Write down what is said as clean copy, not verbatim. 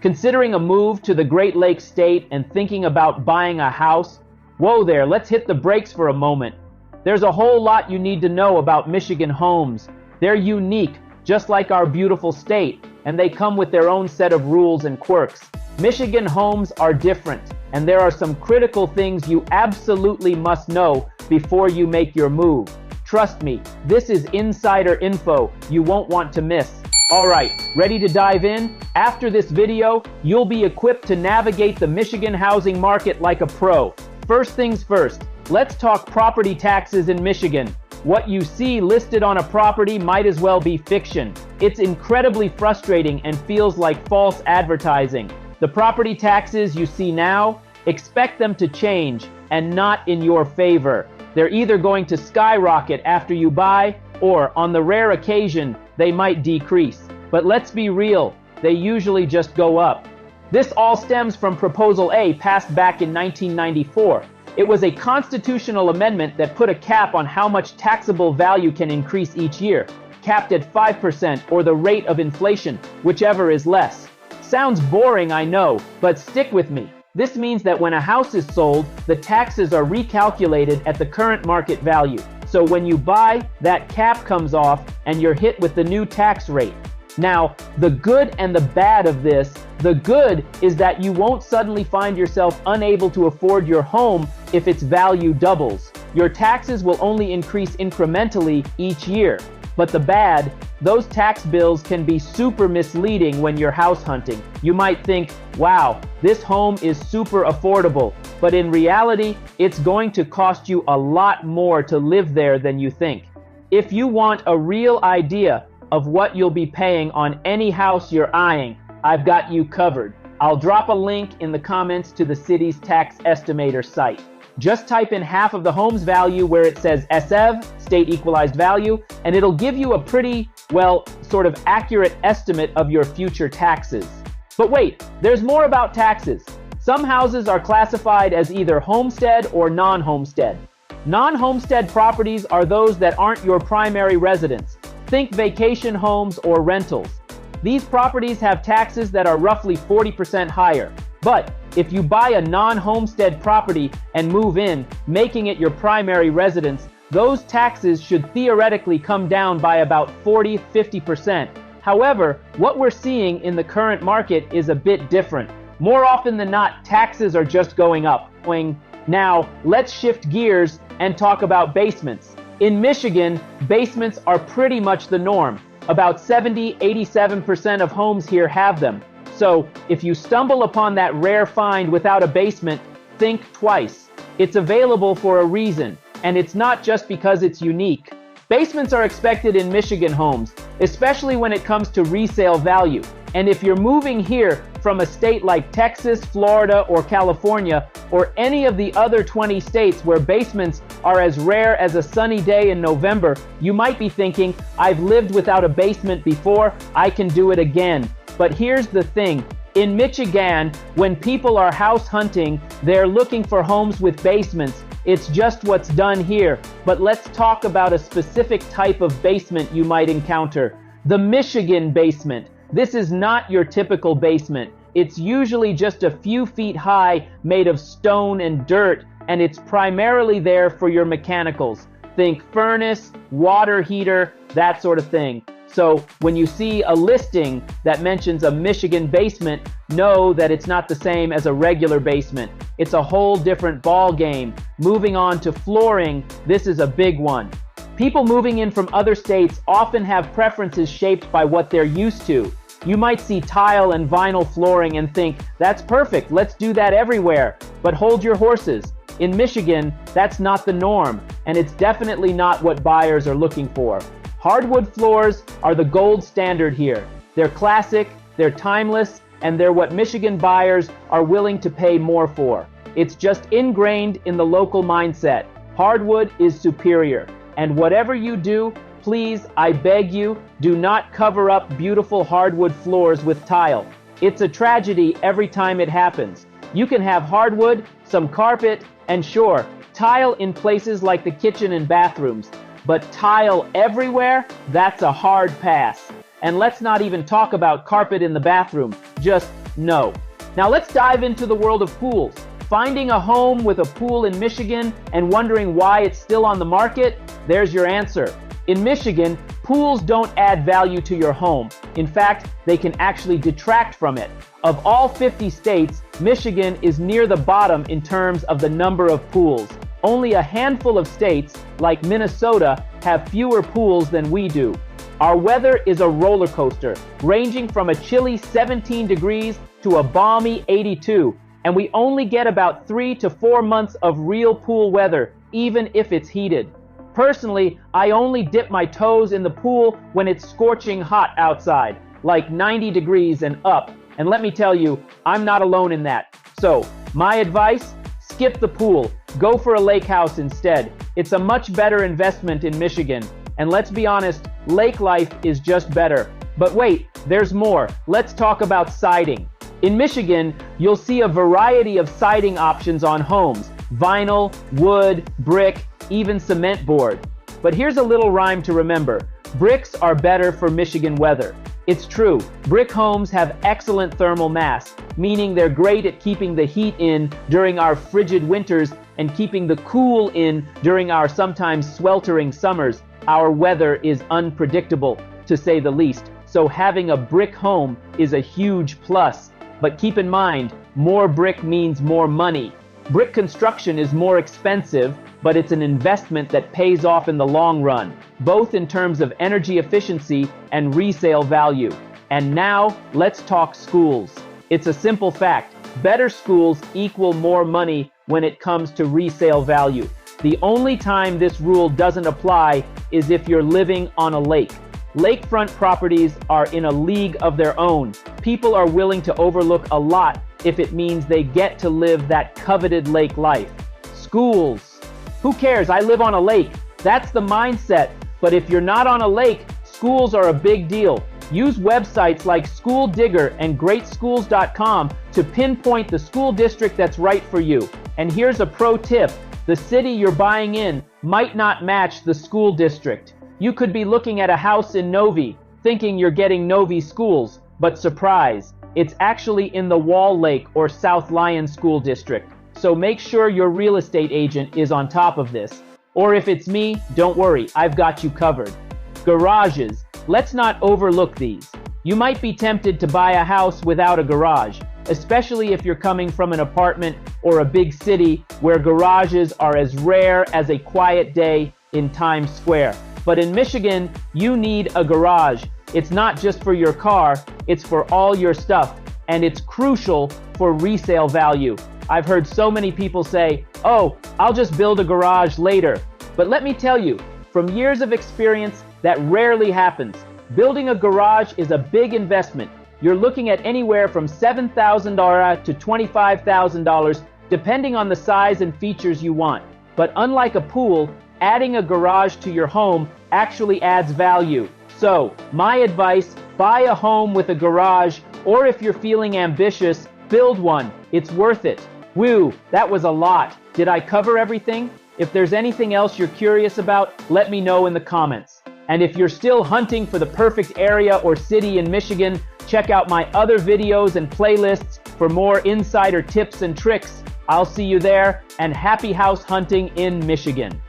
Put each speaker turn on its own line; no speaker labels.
Considering a move to the Great Lakes state and thinking about buying a house? Whoa there, let's hit the brakes for a moment. There's a whole lot you need to know about Michigan homes. They're unique, just like our beautiful state, and they come with their own set of rules and quirks. Michigan homes are different, and there are some critical things you absolutely must know before you make your move. Trust me, this is insider info you won't want to miss. Alright, ready to dive in? After this video, you'll be equipped to navigate the Michigan housing market like a pro. First things first, let's talk property taxes in Michigan. What you see listed on a property might as well be fiction. It's incredibly frustrating and feels like false advertising. The property taxes you see now, expect them to change and not in your favor. They're either going to skyrocket after you buy, or on the rare occasion, they might decrease. But let's be real, they usually just go up. This all stems from Proposal A passed back in 1994. It was a constitutional amendment that put a cap on how much taxable value can increase each year, capped at 5% or the rate of inflation, whichever is less. Sounds boring, I know, but stick with me. This means that when a house is sold, the taxes are recalculated at the current market value. So when you buy, that cap comes off and you're hit with the new tax rate. Now, the good and the bad of this, the good is that you won't suddenly find yourself unable to afford your home if its value doubles. Your taxes will only increase incrementally each year. But the bad, those tax bills can be super misleading when you're house hunting. You might think, wow, this home is super affordable, but in reality, it's going to cost you a lot more to live there than you think. If you want a real idea of what you'll be paying on any house you're eyeing, I've got you covered. I'll drop a link in the comments to the city's tax estimator site. Just type in half of the home's value where it says SEV, State Equalized Value, and it'll give you a pretty, well, sort of accurate estimate of your future taxes. But wait, there's more about taxes. Some houses are classified as either homestead or non-homestead. Non-homestead properties are those that aren't your primary residence. Think vacation homes or rentals. These properties have taxes that are roughly 40% higher. But if you buy a non-homestead property and move in, making it your primary residence, those taxes should theoretically come down by about 40–50%. However, what we're seeing in the current market is a bit different. More often than not, taxes are just going up. Now, let's shift gears and talk about basements. In Michigan, basements are pretty much the norm. About 70–87% of homes here have them. So, if you stumble upon that rare find without a basement, think twice. It's available for a reason, and it's not just because it's unique. Basements are expected in Michigan homes, especially when it comes to resale value. And if you're moving here from a state like Texas, Florida, or California, or any of the other 20 states where basements are as rare as a sunny day in November, you might be thinking, I've lived without a basement before, I can do it again. But here's the thing. In Michigan, when people are house hunting, they're looking for homes with basements. It's just what's done here. But let's talk about a specific type of basement you might encounter. The Michigan basement. This is not your typical basement. It's usually just a few feet high, made of stone and dirt, and it's primarily there for your mechanicals. Think furnace, water heater, that sort of thing. So when you see a listing that mentions a Michigan basement, know that it's not the same as a regular basement. It's a whole different ball game. Moving on to flooring, this is a big one. People moving in from other states often have preferences shaped by what they're used to. You might see tile and vinyl flooring and think, that's perfect, let's do that everywhere. But hold your horses. In Michigan, that's not the norm, and it's definitely not what buyers are looking for. Hardwood floors are the gold standard here. They're classic, they're timeless, and they're what Michigan buyers are willing to pay more for. It's just ingrained in the local mindset. Hardwood is superior. And whatever you do, please, I beg you, do not cover up beautiful hardwood floors with tile. It's a tragedy every time it happens. You can have hardwood, some carpet, and sure, tile in places like the kitchen and bathrooms. But tile everywhere? That's a hard pass. And let's not even talk about carpet in the bathroom. Just No. Now let's dive into the world of pools. Finding a home with a pool in Michigan and wondering why it's still on the market? There's your answer. In Michigan, pools don't add value to your home. In fact, they can actually detract from it. Of all 50 states, Michigan is near the bottom in terms of the number of pools. Only a handful of states, like Minnesota, have fewer pools than we do. Our weather is a roller coaster, ranging from a chilly 17 degrees to a balmy 82, and we only get about 3 to 4 months of real pool weather, even if it's heated. Personally, I only dip my toes in the pool when it's scorching hot outside, like 90 degrees and up. And let me tell you, I'm not alone in that. So, my advice? Skip the pool. Go for a lake house instead. It's a much better investment in Michigan. And let's be honest, lake life is just better. But wait, there's more. Let's talk about siding. In Michigan, you'll see a variety of siding options on homes: vinyl, wood, brick, even cement board. But here's a little rhyme to remember. Bricks are better for Michigan weather. It's true, brick homes have excellent thermal mass, meaning they're great at keeping the heat in during our frigid winters and keeping the cool in during our sometimes sweltering summers. Our weather is unpredictable, to say the least, so having a brick home is a huge plus. But keep in mind, more brick means more money. Brick construction is more expensive, but it's an investment that pays off in the long run, both in terms of energy efficiency and resale value. And now, let's talk schools. It's a simple fact. Better schools equal more money when it comes to resale value. The only time this rule doesn't apply is if you're living on a lake. Lakefront properties are in a league of their own. People are willing to overlook a lot if it means they get to live that coveted lake life. Schools. Who cares? I live on a lake. That's the mindset. But if you're not on a lake, schools are a big deal. Use websites like School Digger and GreatSchools.com to pinpoint the school district that's right for you. And here's a pro tip. The city you're buying in might not match the school district. You could be looking at a house in Novi, thinking you're getting Novi schools, but surprise, it's actually in the Wall Lake or South Lyon School District. So make sure your real estate agent is on top of this. Or if it's me, don't worry, I've got you covered. Garages. Let's not overlook these. You might be tempted to buy a house without a garage, especially if you're coming from an apartment or a big city where garages are as rare as a quiet day in Times Square. But in Michigan, you need a garage. It's not just for your car, it's for all your stuff, and it's crucial for resale value. I've heard so many people say, "Oh, I'll just build a garage later." But let me tell you, from years of experience, that rarely happens. Building a garage is a big investment. You're looking at anywhere from $7,000 to $25,000, depending on the size and features you want. But unlike a pool, adding a garage to your home actually adds value. So, my advice, buy a home with a garage, or if you're feeling ambitious, build one. It's worth it. Whew, that was a lot. Did I cover everything? If there's anything else you're curious about, let me know in the comments. And if you're still hunting for the perfect area or city in Michigan, check out my other videos and playlists for more insider tips and tricks. I'll see you there, and happy house hunting in Michigan.